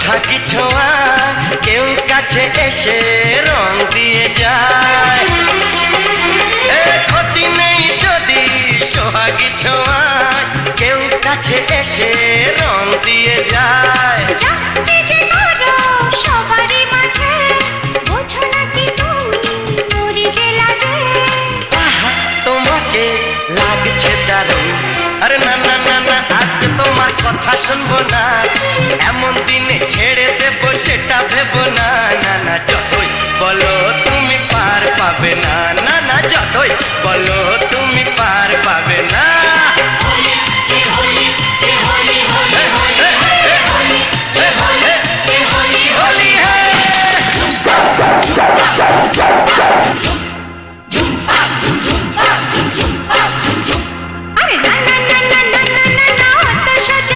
সোহাগী ছোঁয়া কেউ কাছে এসে রং দিয়ে যায়। ক্ষতি নেই যদি সোহাগী ছোঁয়া কেউ কাছে এসে রং দিয়ে যায়। তোমাকে লাগছে দারুণ, আরে না না না না আজকে তোমার কথা শুনবো না, এমন দিনে ছেড়ে দেবো সেটা ভেবো না।